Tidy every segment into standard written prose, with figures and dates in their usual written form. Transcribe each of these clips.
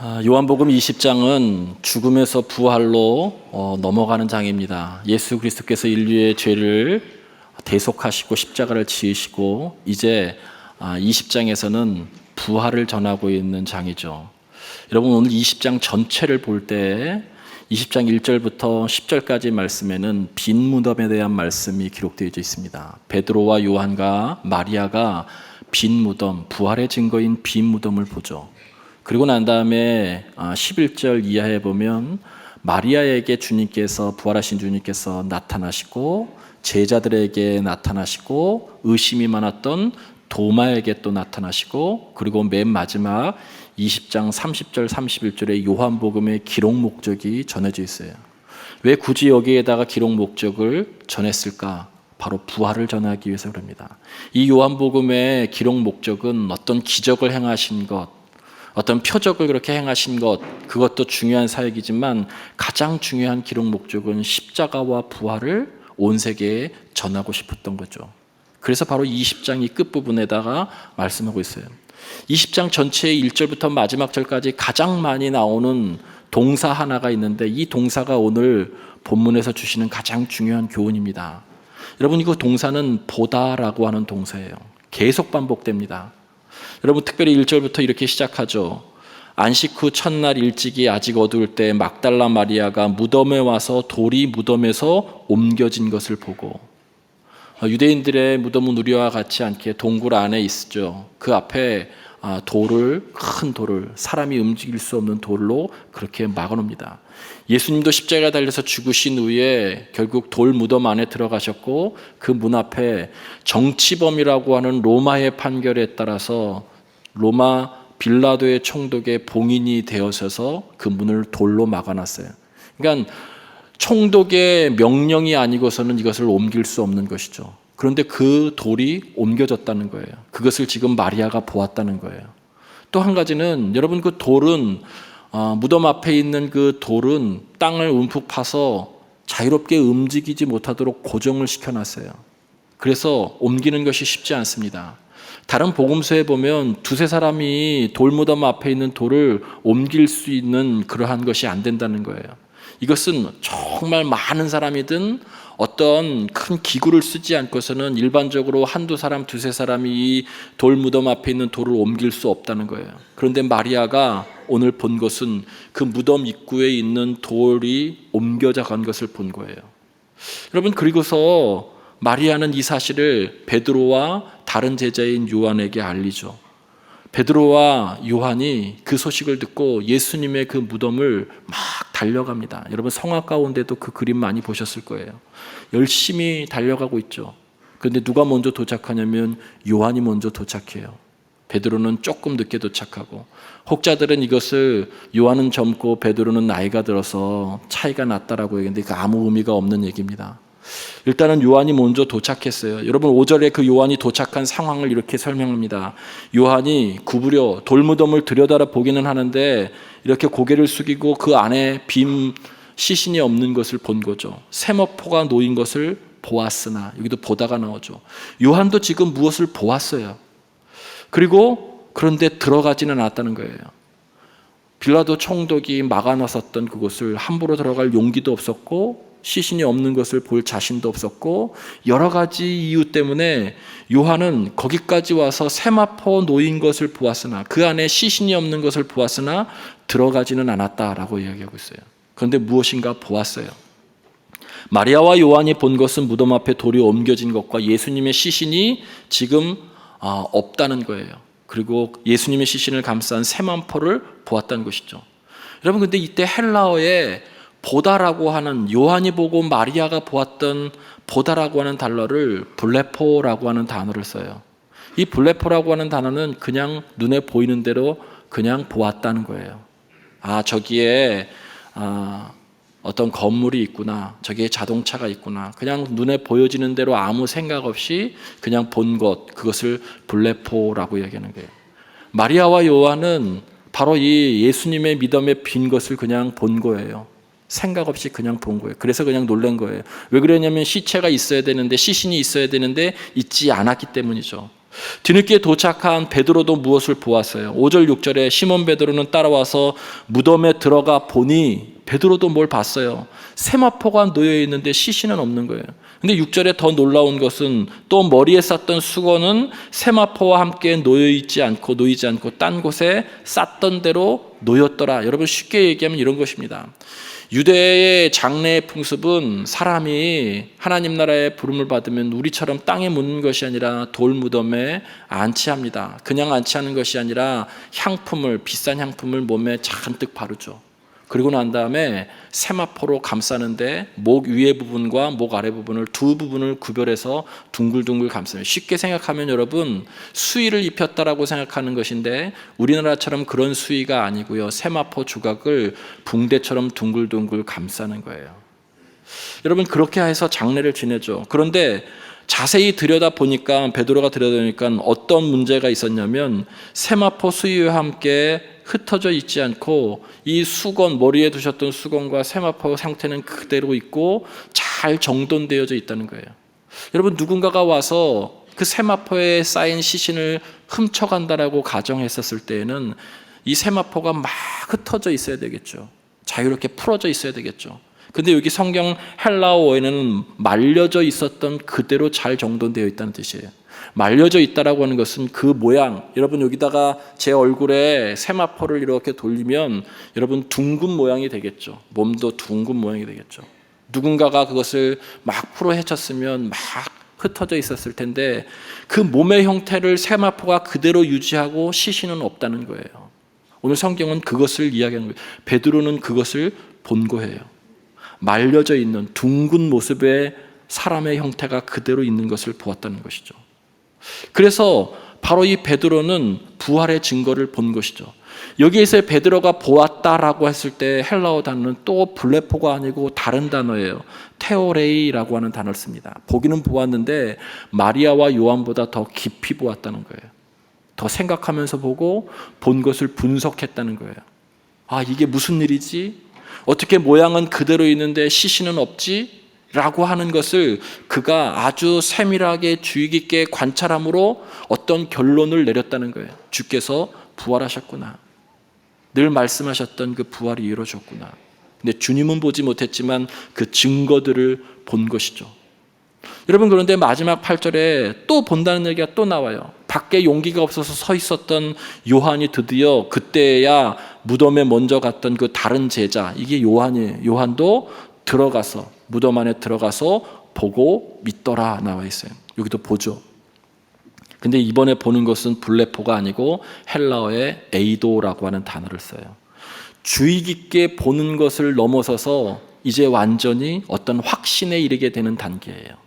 요한복음 20장은 죽음에서 부활로 넘어가는 장입니다. 예수 그리스도께서 인류의 죄를 대속하시고 십자가를 지으시고 이제 20장에서는 부활을 전하고 있는 장이죠. 여러분, 오늘 20장 전체를 볼 때 20장 1절부터 10절까지 말씀에는 빈 무덤에 대한 말씀이 기록되어 있습니다. 베드로와 요한과 마리아가 빈 무덤, 부활의 증거인 빈 무덤을 보죠. 그리고 난 다음에 11절 이하에 보면 마리아에게 부활하신 주님께서 나타나시고 제자들에게 나타나시고 의심이 많았던 도마에게 또 나타나시고, 그리고 맨 마지막 20장 30절 31절에 요한복음의 기록 목적이 전해져 있어요. 왜 굳이 여기에다가 기록 목적을 전했을까? 바로 부활을 전하기 위해서 그럽니다. 이 요한복음의 기록 목적은 어떤 기적을 행하신 것, 어떤 표적을 그렇게 행하신 것, 그것도 중요한 사역이지만 가장 중요한 기록 목적은 십자가와 부활을 온 세계에 전하고 싶었던 거죠. 그래서 바로 20장 이 끝부분에다가 말씀하고 있어요. 20장 전체의 1절부터 마지막 절까지 가장 많이 나오는 동사 하나가 있는데, 이 동사가 오늘 본문에서 주시는 가장 중요한 교훈입니다. 여러분, 이거 동사는 보다라고 하는 동사예요. 계속 반복됩니다. 여러분, 특별히 1절부터 이렇게 시작하죠. 안식 후 첫날 일찍이 아직 어두울 때 막달라 마리아가 무덤에 와서 돌이 무덤에서 옮겨진 것을 보고, 유대인들의 무덤은 우리와 같이 않게 동굴 안에 있죠. 그 앞에 큰 돌을, 사람이 움직일 수 없는 돌로 그렇게 막아놓습니다. 예수님도 십자가에 달려서 죽으신 후에 결국 돌 무덤 안에 들어가셨고, 그 문 앞에 정치범이라고 하는 로마의 판결에 따라서 로마 빌라도의 총독의 봉인이 되어서서 그 문을 돌로 막아놨어요. 그러니까 총독의 명령이 아니고서는 이것을 옮길 수 없는 것이죠. 그런데 그 돌이 옮겨졌다는 거예요. 그것을 지금 마리아가 보았다는 거예요. 또 한 가지는, 여러분, 그 돌은 무덤 앞에 있는 그 돌은 땅을 움푹 파서 자유롭게 움직이지 못하도록 고정을 시켜놨어요. 그래서 옮기는 것이 쉽지 않습니다. 다른 복음서에 보면 두세 사람이 돌무덤 앞에 있는 돌을 옮길 수 있는 그러한 것이 안 된다는 거예요. 이것은 정말 많은 사람이든 어떤 큰 기구를 쓰지 않고서는 일반적으로 한두 사람, 두세 사람이 이 돌무덤 앞에 있는 돌을 옮길 수 없다는 거예요. 그런데 마리아가 오늘 본 것은 그 무덤 입구에 있는 돌이 옮겨져 간 것을 본 거예요. 여러분, 그리고서 마리아는 이 사실을 베드로와 다른 제자인 요한에게 알리죠. 베드로와 요한이 그 소식을 듣고 예수님의 그 무덤을 막 달려갑니다. 여러분, 성악 가운데도 그 그림 많이 보셨을 거예요. 열심히 달려가고 있죠. 그런데 누가 먼저 도착하냐면 요한이 먼저 도착해요. 베드로는 조금 늦게 도착하고, 혹자들은 이것을 요한은 젊고 베드로는 나이가 들어서 차이가 났다라고 얘기했는데 그 아무 의미가 없는 얘기입니다. 일단은 요한이 먼저 도착했어요. 여러분, 5절에 그 요한이 도착한 상황을 이렇게 설명합니다. 요한이 구부려 돌무덤을 들여다보기는 보기는 하는데 이렇게 고개를 숙이고 그 안에 빈 시신이 없는 것을 본 거죠. 세마포가 놓인 것을 보았으나, 여기도 보다가 나오죠. 요한도 지금 무엇을 보았어요. 그런데 들어가지는 않았다는 거예요. 빌라도 총독이 막아놨었던 그곳을 함부로 들어갈 용기도 없었고, 시신이 없는 것을 볼 자신도 없었고, 여러 가지 이유 때문에 요한은 거기까지 와서 세마포 놓인 것을 보았으나, 그 안에 시신이 없는 것을 보았으나 들어가지는 않았다라고 이야기하고 있어요. 그런데 무엇인가 보았어요. 마리아와 요한이 본 것은 무덤 앞에 돌이 옮겨진 것과 예수님의 시신이 지금 없다는 거예요. 그리고 예수님의 시신을 감싼 세마포를 보았다는 것이죠. 여러분, 근데 이때 헬라어에 보다라고 하는, 요한이 보고 마리아가 보았던 보다라고 하는 단어를 블레포라고 하는 단어를 써요. 이 블레포라고 하는 단어는 그냥 눈에 보이는 대로 그냥 보았다는 거예요. 저기에 어떤 건물이 있구나, 저기에 자동차가 있구나, 그냥 눈에 보여지는 대로 아무 생각 없이 그냥 본 것, 그것을 블레포라고 얘기하는 거예요. 마리아와 요한은 바로 이 예수님의 무덤에 빈 것을 그냥 본 거예요. 생각 없이 그냥 본 거예요. 그래서 그냥 놀란 거예요. 왜 그러냐면 시체가 있어야 되는데, 시신이 있어야 되는데 있지 않았기 때문이죠. 뒤늦게 도착한 베드로도 무엇을 보았어요? 5절 6절에 시몬 베드로는 따라와서 무덤에 들어가 보니 베드로도 뭘 봤어요? 세마포가 놓여 있는데 시신은 없는 거예요. 근데 6절에 더 놀라운 것은 또 머리에 쌌던 수건은 세마포와 함께 놓이지 않고 딴 곳에 쌌던 대로 놓였더라. 여러분, 쉽게 얘기하면 이런 것입니다. 유대의 장례의 풍습은 사람이 하나님 나라의 부름을 받으면 우리처럼 땅에 묻는 것이 아니라 돌 무덤에 안치합니다. 그냥 안치하는 것이 아니라 비싼 향품을 몸에 잔뜩 바르죠. 그리고 난 다음에 세마포로 감싸는데 목 위에 부분과 목 아래 부분을 두 부분을 구별해서 둥글둥글 감싸요. 쉽게 생각하면 여러분, 수의를 입혔다라고 생각하는 것인데 우리나라처럼 그런 수의가 아니고요. 세마포 조각을 붕대처럼 둥글둥글 감싸는 거예요. 여러분, 그렇게 해서 장례를 지내죠. 그런데 자세히 들여다보니까, 베드로가 들여다보니까 어떤 문제가 있었냐면 세마포 수의와 함께 흩어져 있지 않고 이 수건, 머리에 두셨던 수건과 세마포 상태는 그대로 있고 잘 정돈되어져 있다는 거예요. 여러분, 누군가가 와서 그 세마포에 쌓인 시신을 훔쳐간다라고 가정했었을 때에는 이 세마포가 막 흩어져 있어야 되겠죠. 자유롭게 풀어져 있어야 되겠죠. 근데 여기 성경 헬라어에는 말려져 있었던 그대로 잘 정돈되어 있다는 뜻이에요. 말려져 있다라고 하는 것은 그 모양, 여러분 여기다가 제 얼굴에 세마포를 이렇게 돌리면 여러분 둥근 모양이 되겠죠. 몸도 둥근 모양이 되겠죠. 누군가가 그것을 막 풀어 헤쳤으면 막 흩어져 있었을 텐데 그 몸의 형태를 세마포가 그대로 유지하고 시신은 없다는 거예요. 오늘 성경은 그것을 이야기하는 거예요. 베드로는 그것을 본 거예요. 말려져 있는 둥근 모습의 사람의 형태가 그대로 있는 것을 보았다는 것이죠. 그래서 바로 이 베드로는 부활의 증거를 본 것이죠. 여기에서 베드로가 보았다라고 했을 때 헬라어 단어는 또 블레포가 아니고 다른 단어예요. 테오레이라고 하는 단어를 씁니다. 보기는 보았는데 마리아와 요한보다 더 깊이 보았다는 거예요. 더 생각하면서 보고 본 것을 분석했다는 거예요. 아, 이게 무슨 일이지? 어떻게 모양은 그대로 있는데 시신은 없지? 라고 하는 것을 그가 아주 세밀하게 주의 깊게 관찰함으로 어떤 결론을 내렸다는 거예요. 주께서 부활하셨구나. 늘 말씀하셨던 그 부활이 이루어졌구나. 근데 주님은 보지 못했지만 그 증거들을 본 것이죠. 여러분, 그런데 마지막 8절에 또 본다는 얘기가 또 나와요. 밖에 용기가 없어서 서 있었던 요한이 드디어 그때야 무덤에 먼저 갔던 그 다른 제자, 이게 요한이에요. 요한도 들어가서 무덤 안에 들어가서 보고 믿더라 나와 있어요. 여기도 보죠. 근데 이번에 보는 것은 블레포가 아니고 헬라어의 에이도라고 하는 단어를 써요. 주의 깊게 보는 것을 넘어서서 이제 완전히 어떤 확신에 이르게 되는 단계예요.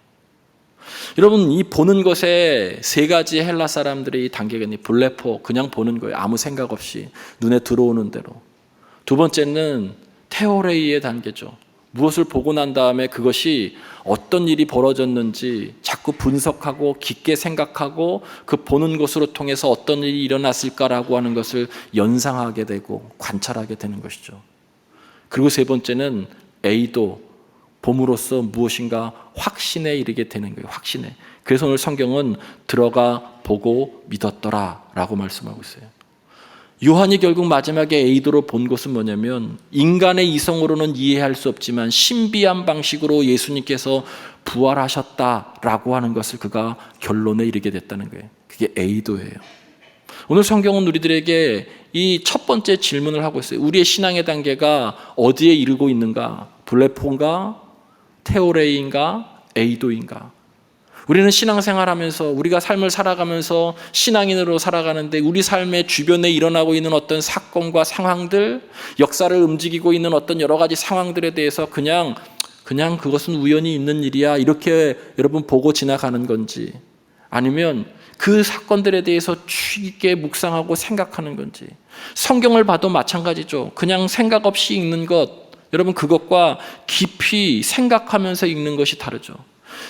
여러분, 이 보는 것에 세 가지 헬라 사람들의 이 단계가 있는데, 블레포, 그냥 보는 거예요. 아무 생각 없이 눈에 들어오는 대로. 두 번째는 테오레이의 단계죠. 무엇을 보고 난 다음에 그것이 어떤 일이 벌어졌는지 자꾸 분석하고 깊게 생각하고 그 보는 것으로 통해서 어떤 일이 일어났을까라고 하는 것을 연상하게 되고 관찰하게 되는 것이죠. 그리고 세 번째는 에이도, 봄으로써 무엇인가 확신에 이르게 되는 거예요. 확신에. 그래서 오늘 성경은 들어가 보고 믿었더라 라고 말씀하고 있어요. 요한이 결국 마지막에 에이도로 본 것은 뭐냐면, 인간의 이성으로는 이해할 수 없지만 신비한 방식으로 예수님께서 부활하셨다라고 하는 것을 그가 결론에 이르게 됐다는 거예요. 그게 에이도예요. 오늘 성경은 우리들에게 이 첫 번째 질문을 하고 있어요. 우리의 신앙의 단계가 어디에 이르고 있는가? 블레포인가? 테오레이인가? 에이도인가? 우리는 신앙생활하면서, 우리가 삶을 살아가면서 신앙인으로 살아가는데 우리 삶의 주변에 일어나고 있는 어떤 사건과 상황들, 역사를 움직이고 있는 어떤 여러 가지 상황들에 대해서 그냥 그것은 우연히 있는 일이야 이렇게 여러분 보고 지나가는 건지, 아니면 그 사건들에 대해서 주의 깊게 묵상하고 생각하는 건지. 성경을 봐도 마찬가지죠. 그냥 생각 없이 읽는 것, 여러분 그것과 깊이 생각하면서 읽는 것이 다르죠.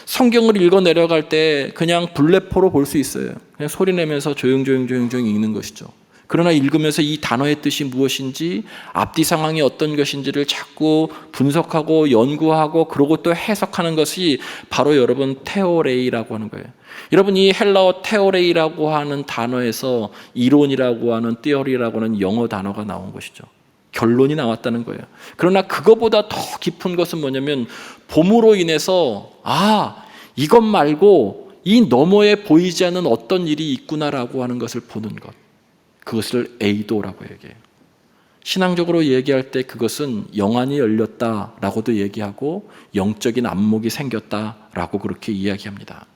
성경을 읽어 내려갈 때 그냥 블레포로 볼 수 있어요. 그냥 소리 내면서 조용조용 읽는 것이죠. 그러나 읽으면서 이 단어의 뜻이 무엇인지, 앞뒤 상황이 어떤 것인지를 자꾸 분석하고 연구하고 그러고 또 해석하는 것이 바로 여러분 테오레이라고 하는 거예요. 여러분, 이 헬라어 테오레이라고 하는 단어에서 이론이라고 하는 티어리라고 하는 영어 단어가 나온 것이죠. 결론이 나왔다는 거예요. 그러나 그거보다 더 깊은 것은 뭐냐면 봄으로 인해서 이것 말고 이 너머에 보이지 않는 어떤 일이 있구나라고 하는 것을 보는 것. 그것을 에이도라고 얘기해요. 신앙적으로 얘기할 때 그것은 영안이 열렸다라고도 얘기하고 영적인 안목이 생겼다라고 그렇게 이야기합니다.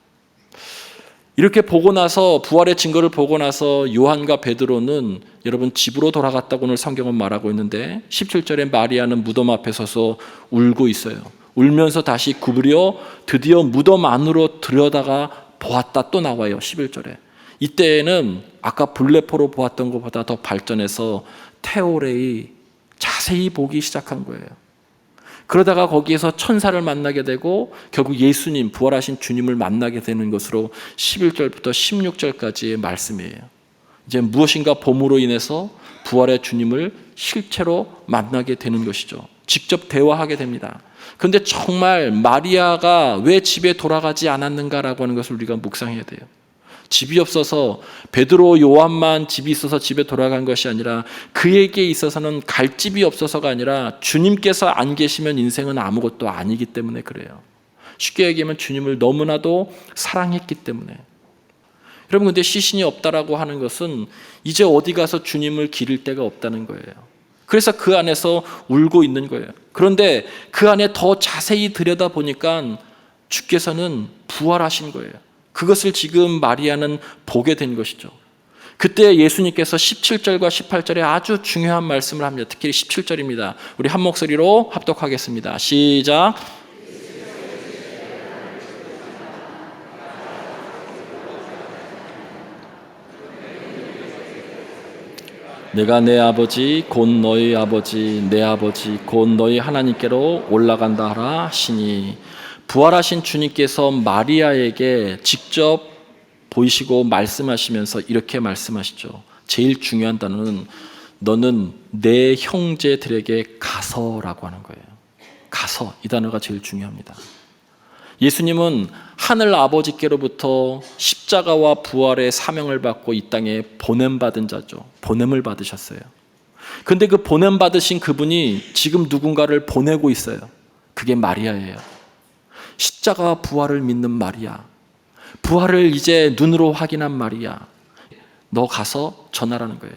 이렇게 보고 나서 부활의 증거를 보고 나서 요한과 베드로는 여러분 집으로 돌아갔다고 오늘 성경은 말하고 있는데 17절에 마리아는 무덤 앞에 서서 울고 있어요. 울면서 다시 구부려 드디어 무덤 안으로 들여다가 보았다 또 나와요. 11절에. 이때에는 아까 블레포로 보았던 것보다 더 발전해서 테오레이 자세히 보기 시작한 거예요. 그러다가 거기에서 천사를 만나게 되고 결국 예수님, 부활하신 주님을 만나게 되는 것으로 11절부터 16절까지의 말씀이에요. 이제 무엇인가 봄으로 인해서 부활의 주님을 실체로 만나게 되는 것이죠. 직접 대화하게 됩니다. 그런데 정말 마리아가 왜 집에 돌아가지 않았는가라고 하는 것을 우리가 묵상해야 돼요. 집이 없어서 베드로, 요한만 집이 있어서 집에 돌아간 것이 아니라 그에게 있어서는 갈 집이 없어서가 아니라 주님께서 안 계시면 인생은 아무것도 아니기 때문에 그래요. 쉽게 얘기하면 주님을 너무나도 사랑했기 때문에. 여러분, 근데 시신이 없다라고 하는 것은 이제 어디 가서 주님을 기릴 데가 없다는 거예요. 그래서 그 안에서 울고 있는 거예요. 그런데 그 안에 더 자세히 들여다보니까 주께서는 부활하신 거예요. 그것을 지금 마리아는 보게 된 것이죠. 그때 예수님께서 17절과 18절에 아주 중요한 말씀을 합니다. 특히 17절입니다. 우리 한 목소리로 합독하겠습니다. 시작. 내가 내 아버지 곧 너희 아버지 내 아버지 곧 너희 하나님께로 올라간다 하라 하시니, 부활하신 주님께서 마리아에게 직접 보이시고 말씀하시면서 이렇게 말씀하시죠. 제일 중요한 단어는 너는 내 형제들에게 가서라고 하는 거예요. 가서, 이 단어가 제일 중요합니다. 예수님은 하늘 아버지께로부터 십자가와 부활의 사명을 받고 이 땅에 보냄받은 자죠. 보냄을 받으셨어요. 그런데 그 보냄받으신 그분이 지금 누군가를 보내고 있어요. 그게 마리아예요. 십자가와 부활을 믿는 마리아, 부활을 이제 눈으로 확인한 마리아, 너 가서 전하라는 거예요.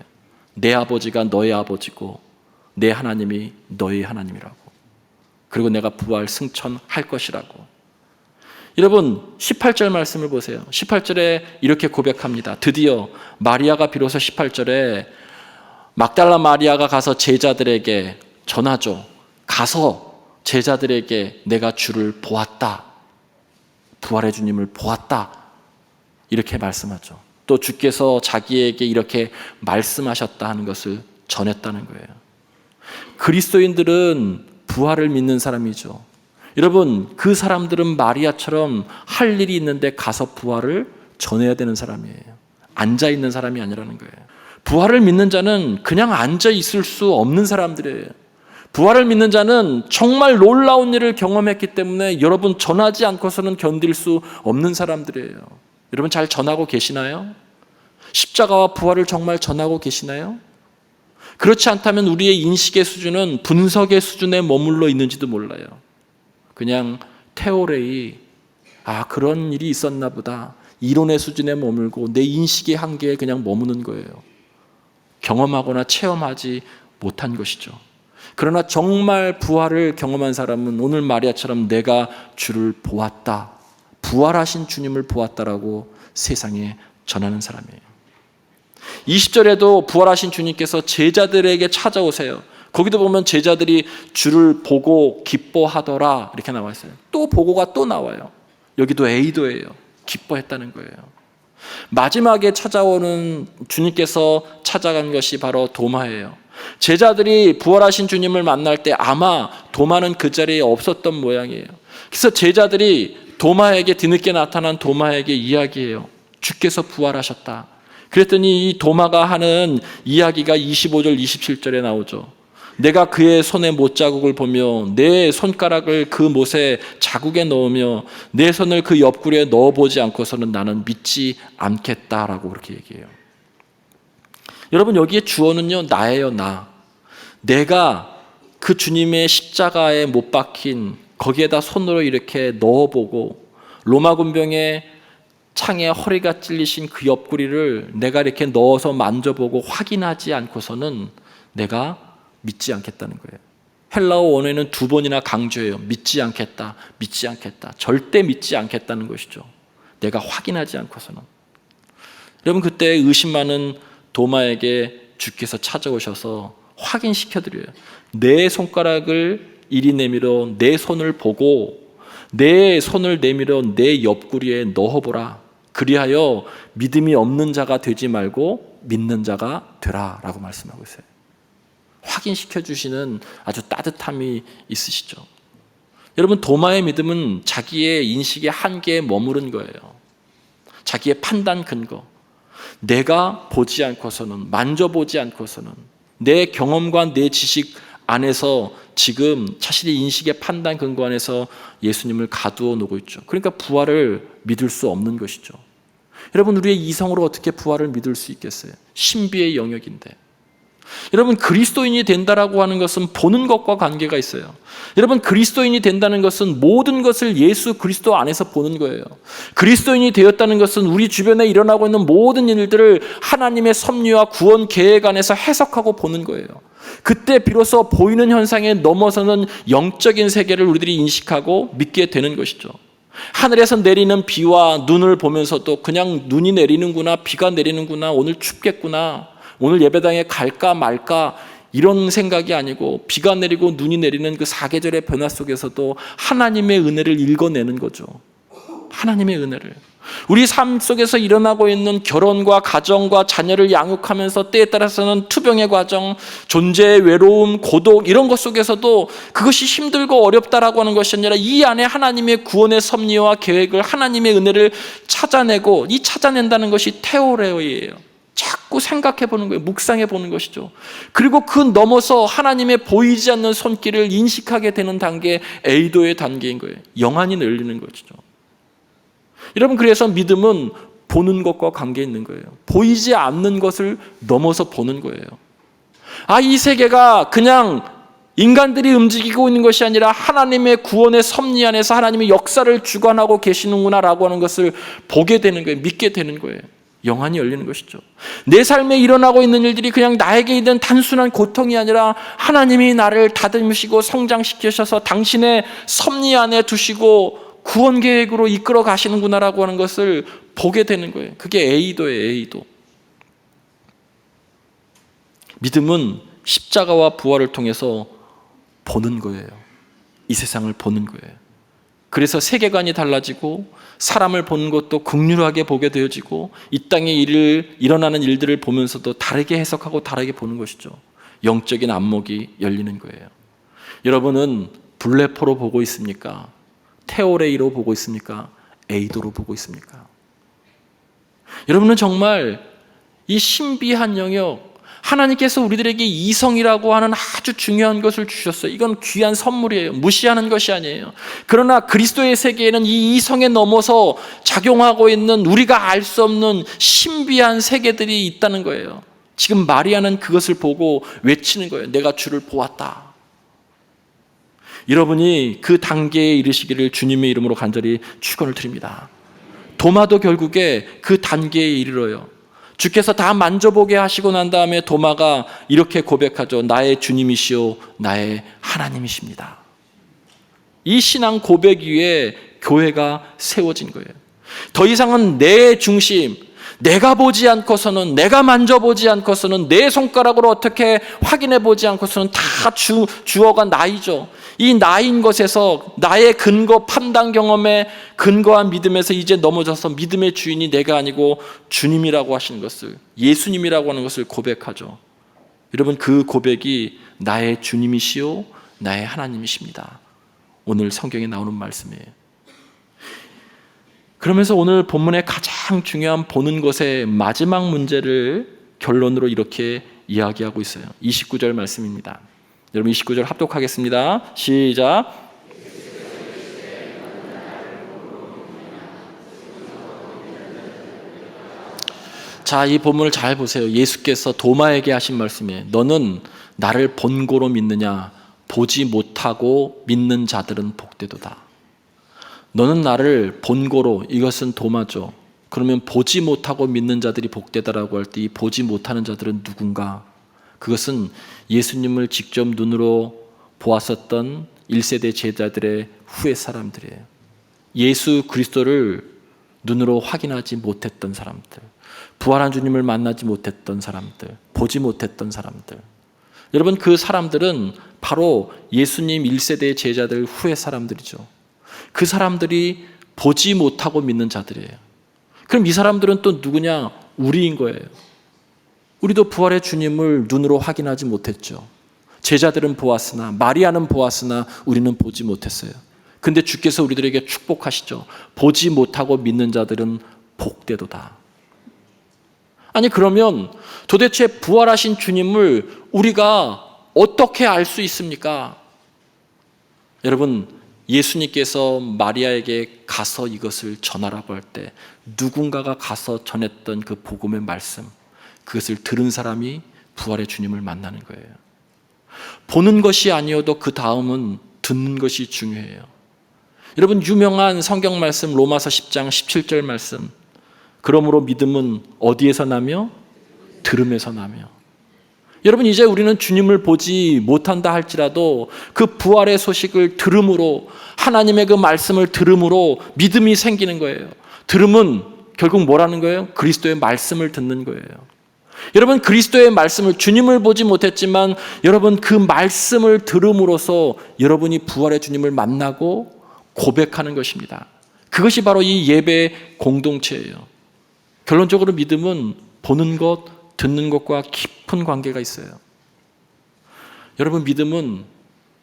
내 아버지가 너의 아버지고 내 하나님이 너의 하나님이라고, 그리고 내가 부활 승천할 것이라고. 여러분, 18절 말씀을 보세요. 18절에 이렇게 고백합니다. 드디어 마리아가 비로소 18절에 막달라 마리아가 가서 제자들에게 전하죠. 가서 제자들에게 내가 주를 보았다, 부활의 주님을 보았다, 이렇게 말씀하죠. 또 주께서 자기에게 이렇게 말씀하셨다 하는 것을 전했다는 거예요. 그리스도인들은 부활을 믿는 사람이죠. 여러분, 그 사람들은 마리아처럼 할 일이 있는데 가서 부활을 전해야 되는 사람이에요. 앉아있는 사람이 아니라는 거예요. 부활을 믿는 자는 그냥 앉아있을 수 없는 사람들이에요. 부활을 믿는 자는 정말 놀라운 일을 경험했기 때문에 여러분, 전하지 않고서는 견딜 수 없는 사람들이에요. 여러분, 잘 전하고 계시나요? 십자가와 부활을 정말 전하고 계시나요? 그렇지 않다면 우리의 인식의 수준은 분석의 수준에 머물러 있는지도 몰라요. 그냥 테오레이, 그런 일이 있었나 보다, 이론의 수준에 머물고 내 인식의 한계에 그냥 머무는 거예요. 경험하거나 체험하지 못한 것이죠. 그러나 정말 부활을 경험한 사람은 오늘 마리아처럼 내가 주를 보았다, 부활하신 주님을 보았다라고 세상에 전하는 사람이에요. 20절에도 부활하신 주님께서 제자들에게 찾아오세요. 거기도 보면 제자들이 주를 보고 기뻐하더라 이렇게 나와 있어요. 또 보고가 또 나와요. 여기도 에이도예요. 기뻐했다는 거예요. 마지막에 찾아오는 주님께서 찾아간 것이 바로 도마예요. 제자들이 부활하신 주님을 만날 때 아마 도마는 그 자리에 없었던 모양이에요. 그래서 제자들이 도마에게, 뒤늦게 나타난 도마에게 이야기해요. 주께서 부활하셨다. 그랬더니 이 도마가 하는 이야기가 25절 27절에 나오죠. 내가 그의 손의 못자국을 보며 내 손가락을 그 못의 자국에 넣으며 내 손을 그 옆구리에 넣어보지 않고서는 나는 믿지 않겠다라고 그렇게 얘기해요. 여러분, 여기에 주어는요, 나예요. 내가 그 주님의 십자가에 못 박힌 거기에다 손으로 이렇게 넣어보고 로마 군병의 창에 허리가 찔리신 그 옆구리를 내가 이렇게 넣어서 만져보고 확인하지 않고서는 내가 믿지 않겠다는 거예요. 헬라어 원어에는 2번이나 강조해요. 믿지 않겠다, 믿지 않겠다. 절대 믿지 않겠다는 것이죠. 내가 확인하지 않고서는. 여러분, 그때 의심 많은 도마에게 주께서 찾아오셔서 확인시켜드려요. 내 손가락을 이리 내밀어 내 손을 보고 내 손을 내밀어 내 옆구리에 넣어보라. 그리하여 믿음이 없는 자가 되지 말고 믿는 자가 되라 라고 말씀하고 있어요. 확인시켜 주시는 아주 따뜻함이 있으시죠. 여러분, 도마의 믿음은 자기의 인식의 한계에 머무른 거예요. 자기의 판단 근거. 내가 보지 않고서는, 만져보지 않고서는, 내 경험과 내 지식 안에서 지금 자신의 인식의 판단 근거 안에서 예수님을 가두어 놓고 있죠. 그러니까 부활을 믿을 수 없는 것이죠. 여러분, 우리의 이성으로 어떻게 부활을 믿을 수 있겠어요? 신비의 영역인데. 여러분, 그리스도인이 된다라고 하는 것은 보는 것과 관계가 있어요. 여러분, 그리스도인이 된다는 것은 모든 것을 예수 그리스도 안에서 보는 거예요. 그리스도인이 되었다는 것은 우리 주변에 일어나고 있는 모든 일들을 하나님의 섭리와 구원 계획 안에서 해석하고 보는 거예요. 그때 비로소 보이는 현상에 넘어서는 영적인 세계를 우리들이 인식하고 믿게 되는 것이죠. 하늘에서 내리는 비와 눈을 보면서도 그냥 눈이 내리는구나, 비가 내리는구나, 오늘 춥겠구나, 오늘 예배당에 갈까 말까 이런 생각이 아니고 비가 내리고 눈이 내리는 그 사계절의 변화 속에서도 하나님의 은혜를 읽어내는 거죠. 하나님의 은혜를. 우리 삶 속에서 일어나고 있는 결혼과 가정과 자녀를 양육하면서 때에 따라서는 투병의 과정, 존재의 외로움, 고독 이런 것 속에서도 그것이 힘들고 어렵다라고 하는 것이 아니라 이 안에 하나님의 구원의 섭리와 계획을, 하나님의 은혜를 찾아내고, 이 찾아낸다는 것이 테오레오예요. 자꾸 생각해 보는 거예요. 묵상해 보는 것이죠. 그리고 그 넘어서 하나님의 보이지 않는 손길을 인식하게 되는 단계, 에이도의 단계인 거예요. 영안이 열리는 것이죠. 여러분, 그래서 믿음은 보는 것과 관계 있는 거예요. 보이지 않는 것을 넘어서 보는 거예요. 이 세계가 그냥 인간들이 움직이고 있는 것이 아니라 하나님의 구원의 섭리 안에서 하나님의 역사를 주관하고 계시는구나라고 하는 것을 보게 되는 거예요. 믿게 되는 거예요. 영안이 열리는 것이죠. 내 삶에 일어나고 있는 일들이 그냥 나에게 있는 단순한 고통이 아니라 하나님이 나를 다듬으시고 성장시키셔서 당신의 섭리 안에 두시고 구원 계획으로 이끌어 가시는구나라고 하는 것을 보게 되는 거예요. 그게 에이도예요. 에이도. 믿음은 십자가와 부활을 통해서 보는 거예요. 이 세상을 보는 거예요. 그래서 세계관이 달라지고 사람을 보는 것도 긍휼하게 보게 되어지고 이 땅에 일어나는 일들을 보면서도 다르게 해석하고 다르게 보는 것이죠. 영적인 안목이 열리는 거예요. 여러분은 블레포로 보고 있습니까? 테오레이로 보고 있습니까? 에이도로 보고 있습니까? 여러분은 정말 이 신비한 영역, 하나님께서 우리들에게 이성이라고 하는 아주 중요한 것을 주셨어요. 이건 귀한 선물이에요. 무시하는 것이 아니에요. 그러나 그리스도의 세계에는 이 이성에 넘어서 작용하고 있는 우리가 알 수 없는 신비한 세계들이 있다는 거예요. 지금 마리아는 그것을 보고 외치는 거예요. 내가 주를 보았다. 여러분이 그 단계에 이르시기를 주님의 이름으로 간절히 축원을 드립니다. 도마도 결국에 그 단계에 이르러요. 주께서 다 만져보게 하시고 난 다음에 도마가 이렇게 고백하죠. 나의 주님이시오, 나의 하나님이십니다. 이 신앙 고백 위에 교회가 세워진 거예요. 더 이상은 내 중심, 내가 보지 않고서는, 내가 만져보지 않고서는, 내 손가락으로 어떻게 확인해 보지 않고서는 다 주어가 나이죠. 이 나인 것에서 나의 근거, 판단 경험에 근거한 믿음에서 이제 넘어져서 믿음의 주인이 내가 아니고 주님이라고 하시는 것을, 예수님이라고 하는 것을 고백하죠. 여러분, 그 고백이 나의 주님이시오, 나의 하나님이십니다. 오늘 성경에 나오는 말씀이에요. 그러면서 오늘 본문의 가장 중요한 보는 것의 마지막 문제를 결론으로 이렇게 이야기하고 있어요. 29절 말씀입니다. 여러분 29절 합독하겠습니다. 시작. 자, 이 본문을 잘 보세요. 예수께서 도마에게 하신 말씀이에요. 너는 나를 본고로 믿느냐? 보지 못하고 믿는 자들은 복되도다. 너는 나를 본고로, 이것은 도마죠. 그러면 보지 못하고 믿는 자들이 복되다라고 할 때 이 보지 못하는 자들은 누군가? 그것은 예수님을 직접 눈으로 보았었던 1세대 제자들의 후에 사람들이에요. 예수 그리스도를 눈으로 확인하지 못했던 사람들, 부활한 주님을 만나지 못했던 사람들, 보지 못했던 사람들. 여러분, 그 사람들은 바로 예수님 1세대 제자들 후의 사람들이죠. 그 사람들이 보지 못하고 믿는 자들이에요. 그럼 이 사람들은 또 누구냐? 우리인 거예요. 우리도 부활의 주님을 눈으로 확인하지 못했죠. 제자들은 보았으나, 마리아는 보았으나 우리는 보지 못했어요. 근데 주께서 우리들에게 축복하시죠. 보지 못하고 믿는 자들은 복되도다. 아니, 그러면 도대체 부활하신 주님을 우리가 어떻게 알 수 있습니까? 여러분, 예수님께서 마리아에게 가서 이것을 전하라고 할 때 누군가가 가서 전했던 그 복음의 말씀, 그것을 들은 사람이 부활의 주님을 만나는 거예요. 보는 것이 아니어도 그 다음은 듣는 것이 중요해요. 여러분, 유명한 성경 말씀 로마서 10장 17절 말씀, 그러므로 믿음은 어디에서 나며? 들음에서 나며. 여러분, 이제 우리는 주님을 보지 못한다 할지라도 그 부활의 소식을 들음으로, 하나님의 그 말씀을 들음으로 믿음이 생기는 거예요. 들음은 결국 뭐라는 거예요? 그리스도의 말씀을 듣는 거예요. 여러분, 그리스도의 말씀을, 주님을 보지 못했지만 여러분 그 말씀을 들음으로써 여러분이 부활의 주님을 만나고 고백하는 것입니다. 그것이 바로 이 예배의 공동체예요. 결론적으로 믿음은 보는 것, 듣는 것과 깊은 관계가 있어요. 여러분, 믿음은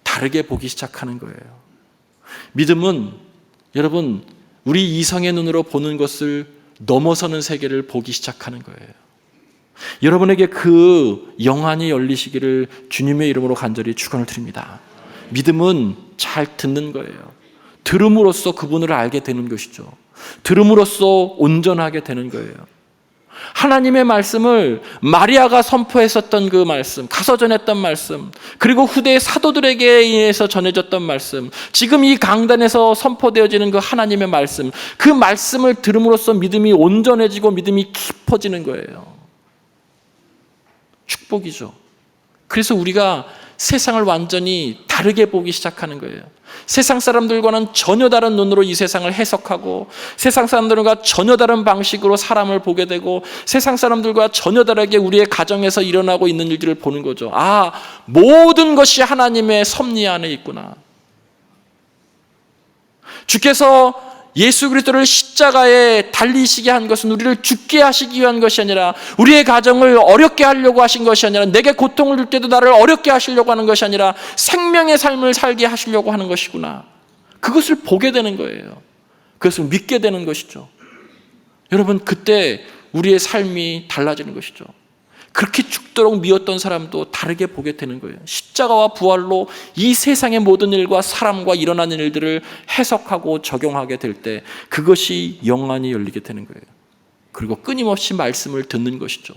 다르게 보기 시작하는 거예요. 믿음은 여러분 우리 이성의 눈으로 보는 것을 넘어서는 세계를 보기 시작하는 거예요. 여러분에게 그 영안이 열리시기를 주님의 이름으로 간절히 축원을 드립니다. 믿음은 잘 듣는 거예요. 들음으로써 그분을 알게 되는 것이죠. 들음으로써 온전하게 되는 거예요. 하나님의 말씀을 마리아가 선포했었던 그 말씀, 가서 전했던 말씀, 그리고 후대의 사도들에게 의해서 전해졌던 말씀, 지금 이 강단에서 선포되어지는 그 하나님의 말씀, 그 말씀을 들음으로써 믿음이 온전해지고 믿음이 깊어지는 거예요. 축복이죠. 그래서 우리가 세상을 완전히 다르게 보기 시작하는 거예요. 세상 사람들과는 전혀 다른 눈으로 이 세상을 해석하고, 세상 사람들과 전혀 다른 방식으로 사람을 보게 되고, 세상 사람들과 전혀 다르게 우리의 가정에서 일어나고 있는 일들을 보는 거죠. 아, 모든 것이 하나님의 섭리 안에 있구나. 주께서 예수 그리스도를 십자가에 달리시게 한 것은 우리를 죽게 하시기 위한 것이 아니라, 우리의 가정을 어렵게 하려고 하신 것이 아니라, 내게 고통을 줄 때도 나를 어렵게 하시려고 하는 것이 아니라 생명의 삶을 살게 하시려고 하는 것이구나. 그것을 보게 되는 거예요. 그것을 믿게 되는 것이죠. 여러분, 그때 우리의 삶이 달라지는 것이죠. 그렇게 죽도록 미웠던 사람도 다르게 보게 되는 거예요. 십자가와 부활로 이 세상의 모든 일과 사람과 일어나는 일들을 해석하고 적용하게 될 때 그것이 영안이 열리게 되는 거예요. 그리고 끊임없이 말씀을 듣는 것이죠.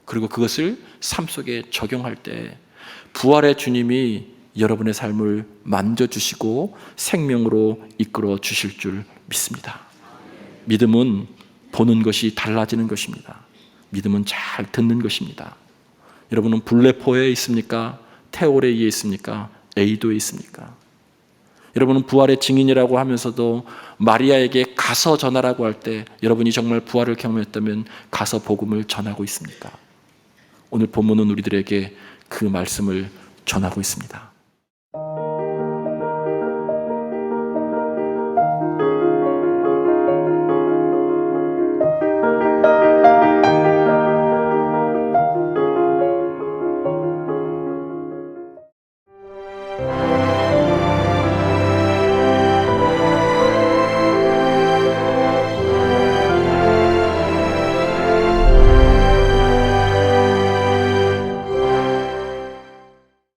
그리고 그것을 삶 속에 적용할 때 부활의 주님이 여러분의 삶을 만져주시고 생명으로 이끌어 주실 줄 믿습니다. 믿음은 보는 것이 달라지는 것입니다. 믿음은 잘 듣는 것입니다. 여러분은 블레포에 있습니까? 테오레이에 있습니까? 에이도에 있습니까? 여러분은 부활의 증인이라고 하면서도 마리아에게 가서 전하라고 할 때 여러분이 정말 부활을 경험했다면 가서 복음을 전하고 있습니까? 오늘 본문은 우리들에게 그 말씀을 전하고 있습니다.